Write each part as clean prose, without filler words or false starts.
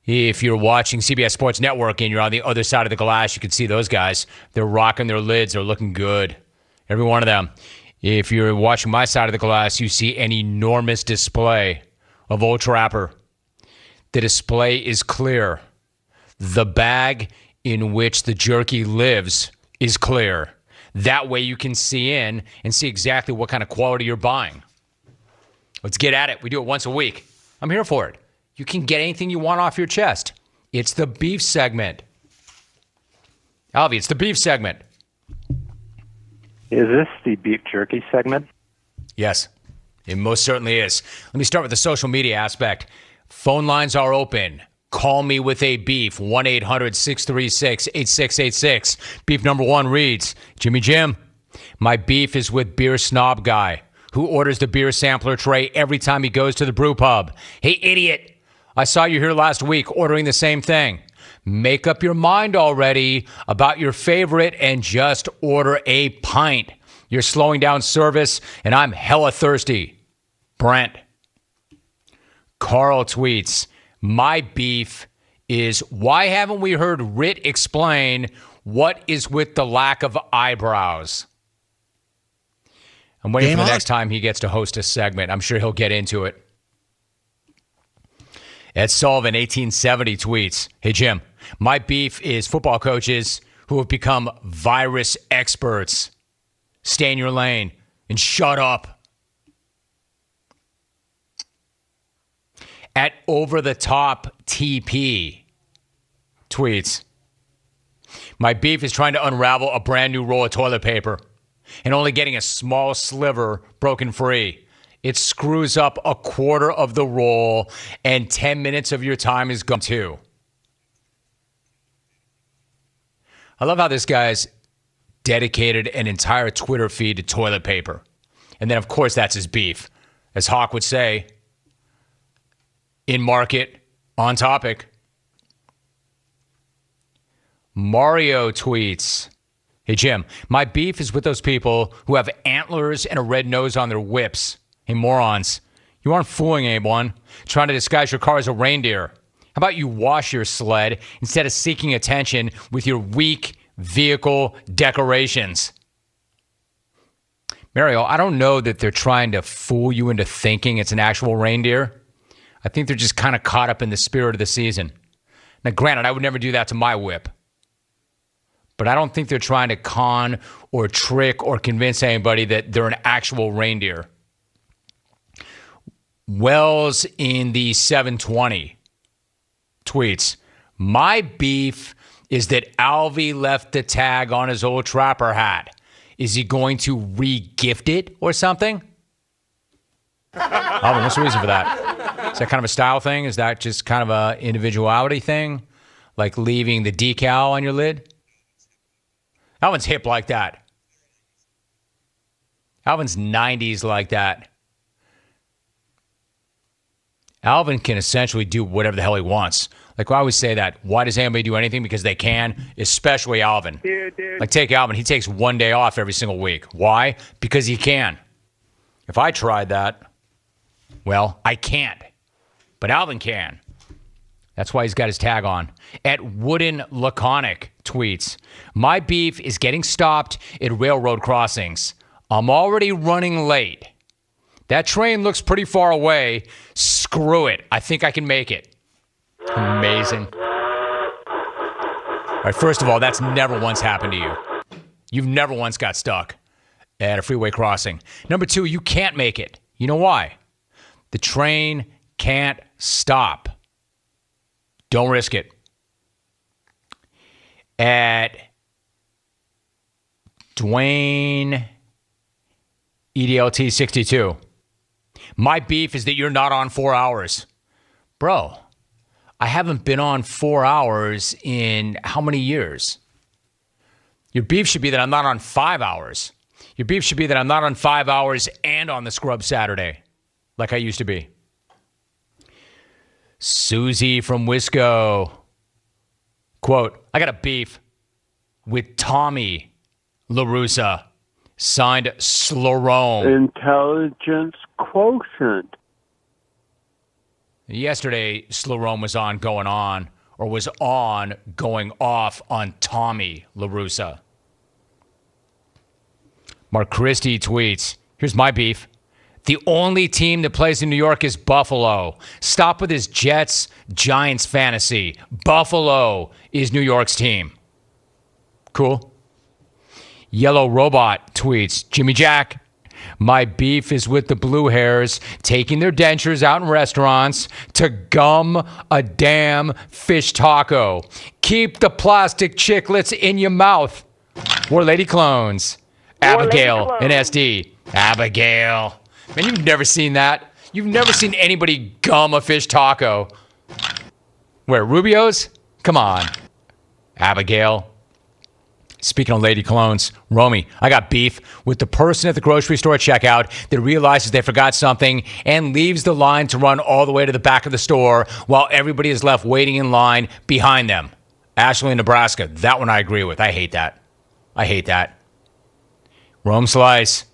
If you're watching CBS Sports Network and you're on the other side of the glass, you can see those guys. They're rocking their lids. They're looking good. Every one of them. If you're watching my side of the glass, you see an enormous display of Old Trapper. The display is clear. The bag in which the jerky lives is clear. That way you can see in and see exactly what kind of quality you're buying. Let's get at it. We do it once a week. I'm here for it. You can get anything you want off your chest. It's the beef segment. Alvy, it's the beef segment. Is this the beef jerky segment? Yes, it most certainly is. Let me start with the social media aspect. Phone lines are open. Call me with a beef, 1-800-636-8686. Beef number one reads, Jimmy Jim, my beef is with beer snob guy who orders the beer sampler tray every time he goes to the brew pub. Hey, idiot. I saw you here last week ordering the same thing. Make up your mind already about your favorite and just order a pint. You're slowing down service, and I'm hella thirsty. Brent. Carl tweets, my beef is, why haven't we heard Rit explain what is with the lack of eyebrows? I'm waiting for the next time he gets to host a segment. I'm sure he'll get into it. Ed Sullivan, 1870, tweets, hey, Jim, my beef is football coaches who have become virus experts. Stay in your lane and shut up. At OverTheTopTp, tweets, my beef is trying to unravel a brand new roll of toilet paper and only getting a small sliver broken free. It screws up a quarter of the roll, and 10 minutes of your time is gone too. I love how this guy's dedicated an entire Twitter feed to toilet paper. And then, of course, that's his beef. As Hawk would say, in market, on topic. Mario tweets, hey, Jim, my beef is with those people who have antlers and a red nose on their whips. Hey, morons, you aren't fooling anyone trying to disguise your car as a reindeer. How about you wash your sled instead of seeking attention with your weak vehicle decorations? Mario, I don't know that they're trying to fool you into thinking it's an actual reindeer. I think they're just kind of caught up in the spirit of the season. Now, granted, I would never do that to my whip. But I don't think they're trying to con or trick or convince anybody that they're an actual reindeer. Wells in the 720 tweets, my beef is that Alvy left the tag on his old Trapper hat. Is he going to re-gift it or something? Alvin, what's the reason for that? Is that kind of a style thing? Is that just kind of a individuality thing? Like leaving the decal on your lid? Alvin's hip like that. Alvin's 90s like that. Alvin can essentially do whatever the hell he wants. Like, I always say that. Why does anybody do anything? Because they can, especially Alvin. Dude. Like, take Alvin. He takes one day off every single week. Why? Because he can. If I tried that, well, I can't. But Alvin can. That's why he's got his tag on. At WoodenLaconic tweets, my beef is getting stopped at railroad crossings. I'm already running late. That train looks pretty far away. Screw it. I think I can make it. Amazing. All right, first of all, that's never once happened to you. You've never once got stuck at a freeway crossing. Number two, you can't make it. You know why? The train can't stop. Don't risk it. At Dwayne EDLT 62. My beef is that you're not on 4 hours. Bro, I haven't been on 4 hours in how many years? Your beef should be that I'm not on 5 hours. Your beef should be that I'm not on 5 hours and on the scrub Saturday, like I used to be. Susie from Wisco. Quote, I got a beef with Tommy LaRussa, signed Slorone. Intelligence quotient. Yesterday, Slow Rome was on going off on Tommy LaRussa. Mark Christy tweets, here's my beef. The only team that plays in New York is Buffalo. Stop with his Jets-Giants fantasy. Buffalo is New York's team. Cool. Yellow Robot tweets, Jimmy Jack, my beef is with the blue hairs taking their dentures out in restaurants to gum a damn fish taco. Keep the plastic chiclets in your mouth. War Lady Clones. Abigail and SD. Abigail. Man, you've never seen that. You've never seen anybody gum a fish taco. Where, Rubio's? Come on. Abigail. Speaking of lady clones, Romy, I got beef with the person at the grocery store checkout that realizes they forgot something and leaves the line to run all the way to the back of the store while everybody is left waiting in line behind them. Ashley, Nebraska. That one I agree with. I hate that. Rome Slice.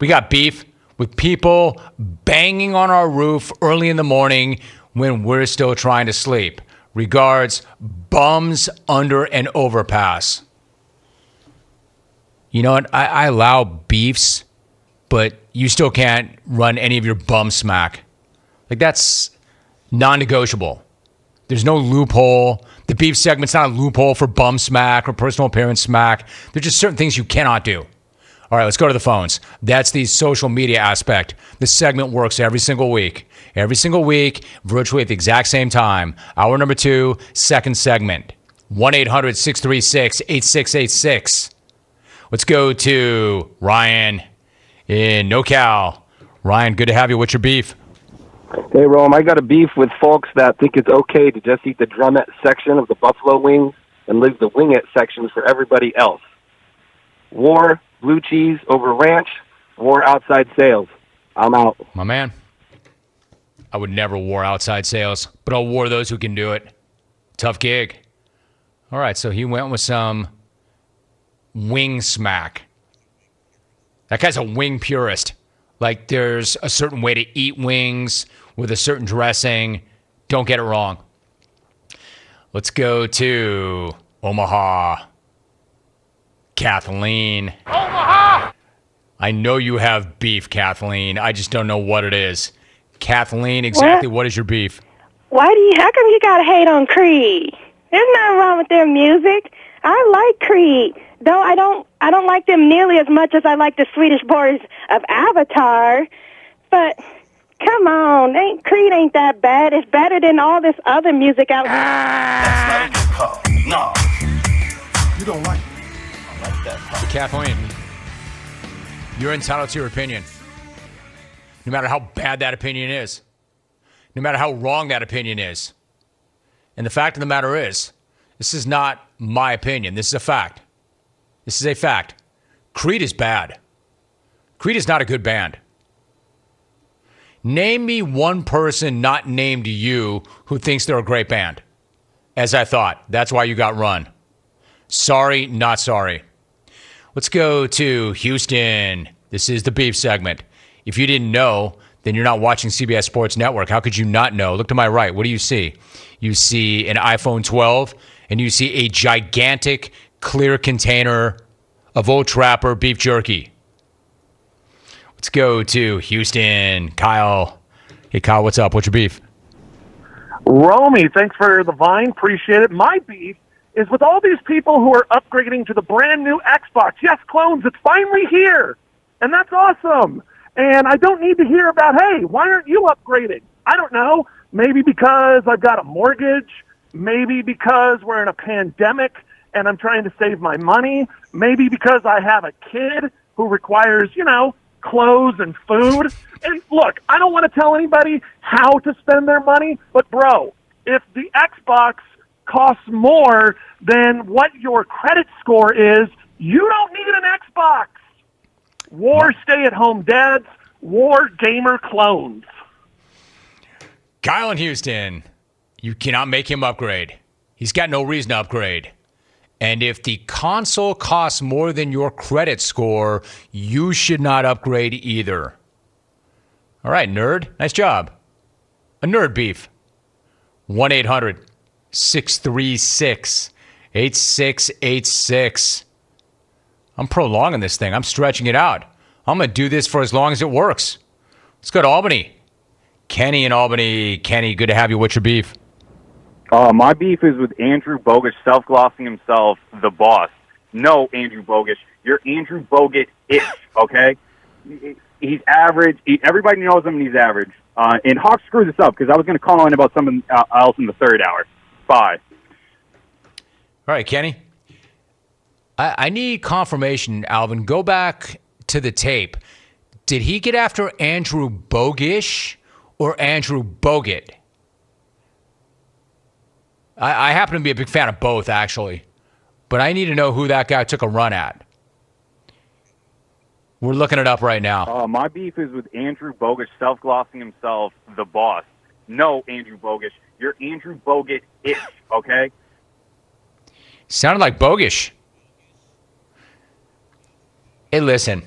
We got beef with people banging on our roof early in the morning when we're still trying to sleep. Regards, bums under an overpass. You know what? I allow beefs, but you still can't run any of your bum smack. Like, that's non-negotiable. There's no loophole. The beef segment's not a loophole for bum smack or personal appearance smack. There's just certain things you cannot do. All right, let's go to the phones. That's the social media aspect. This segment works every single week. Every single week, virtually at the exact same time. Hour number 2, second segment. 1-800-636-8686. Let's go to Ryan in Nocal. Ryan, good to have you. What's your beef? Hey, Rome, I got a beef with folks that think it's okay to just eat the drumette section of the buffalo wings and leave the wingette sections for everybody else. War blue cheese over ranch, war outside sales. I'm out. My man. I would never war outside sales, but I'll war those who can do it. Tough gig. All right, so he went with some wing smack. That guy's a wing purist. Like, there's a certain way to eat wings with a certain dressing. Don't get it wrong. Let's go to Omaha. Kathleen. Omaha! I know you have beef, Kathleen. I just don't know what it is. Kathleen, exactly what is your beef? How come you gotta hate on Creed? There's nothing wrong with their music. I like Creed. Though I don't like them nearly as much as I like the Swedish boys of Avatar. But come on, Creed ain't that bad. It's better than all this other music out here. That's not a good call. No. You don't like it. I like that call. Kathleen, you're entitled to your opinion. No matter how bad that opinion is. No matter how wrong that opinion is. And the fact of the matter is, this is not my opinion. This is a fact. This is a fact. Creed is bad. Creed is not a good band. Name me one person not named you who thinks they're a great band. As I thought. That's why you got run. Sorry, not sorry. Let's go to Houston. This is the beef segment. If you didn't know, then you're not watching CBS Sports Network. How could you not know? Look to my right. What do you see? You see an iPhone 12, and you see a gigantic clear container of Old Trapper beef jerky. Let's go to Houston. Kyle. Hey, Kyle, what's up? What's your beef? Romy, thanks for the Vine. Appreciate it. My beef is with all these people who are upgrading to the brand new Xbox. Yes, clones, it's finally here. And that's awesome. And I don't need to hear about, hey, why aren't you upgrading? I don't know. Maybe because I've got a mortgage. Maybe because we're in a pandemic and I'm trying to save my money. Maybe because I have a kid who requires, clothes and food. And look, I don't want to tell anybody how to spend their money, but bro, if the Xbox costs more than what your credit score is, you don't need an Xbox. War stay-at-home dads, war gamer clones. Kyle in Houston, you cannot make him upgrade. He's got no reason to upgrade. And if the console costs more than your credit score, you should not upgrade either. All right, nerd. Nice job. a nerd beef. 1-800-636-8686. I'm prolonging this thing. I'm stretching it out. I'm going to do this for as long as it works. Let's go to Albany. Kenny in Albany. Kenny, good to have you. What's your beef? My beef is with Andrew Bogesh self-glossing himself the boss. No, Andrew Bogesh. You're Andrew Bogut-ish, okay? He's average. Everybody knows him, and he's average. And Hawk screwed this up because I was going to call in about something else in the third hour. Bye. All right, Kenny. I need confirmation, Alvin. Go back to the tape. Did he get after Andrew Bogesh or Andrew Bogut? I happen to be a big fan of both, actually. But I need to know who that guy took a run at. We're looking it up right now. My beef is with Andrew Bogesh self-glossing himself the boss. No, Andrew Bogesh. You're Andrew Bogut-ish, okay? Sounded like Bogesh. Hey, listen.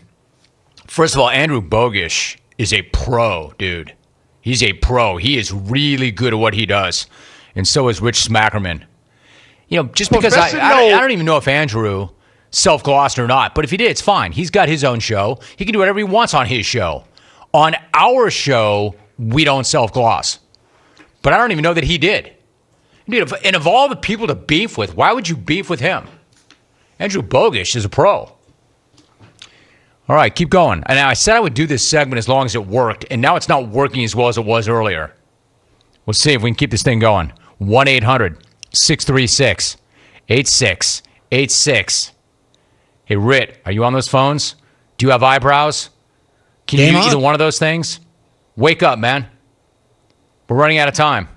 First of all, Andrew Bogesh is a pro, dude. He's a pro. He is really good at what he does. And so is Rich Smackerman. You know, just because I don't even know if Andrew self-glossed or not, but if he did, it's fine. He's got his own show. He can do whatever he wants on his show. On our show, we don't self-gloss. But I don't even know that he did. Dude, and of all the people to beef with, why would you beef with him? Andrew Bogesh is a pro. All right, keep going. And now I said I would do this segment as long as it worked, and now it's not working as well as it was earlier. We'll see if we can keep this thing going. 1-800-636-8686. Hey, Rit, are you on those phones? Do you have eyebrows? Can you do either one of those things? Wake up, man. We're running out of time.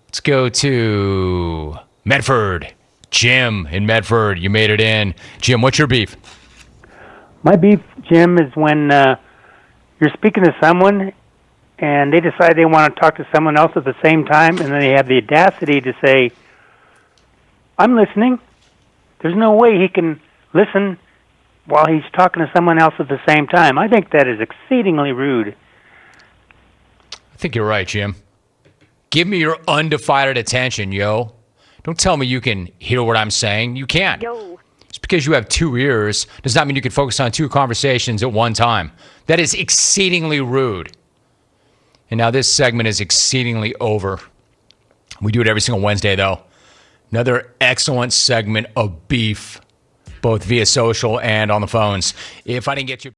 Let's go to Medford. Jim in Medford, you made it in. Jim, what's your beef? My beef, Jim, is when you're speaking to someone and they decide they want to talk to someone else at the same time, and then they have the audacity to say, I'm listening. There's no way he can listen while he's talking to someone else at the same time. I think that is exceedingly rude. I think you're right, Jim. Give me your undivided attention, yo. Don't tell me you can hear what I'm saying. You can't. Yo. Just because you have two ears does not mean you can focus on two conversations at one time. That is exceedingly rude. And now this segment is exceedingly over. We do it every single Wednesday, though. Another excellent segment of beef, both via social and on the phones. If I didn't get you...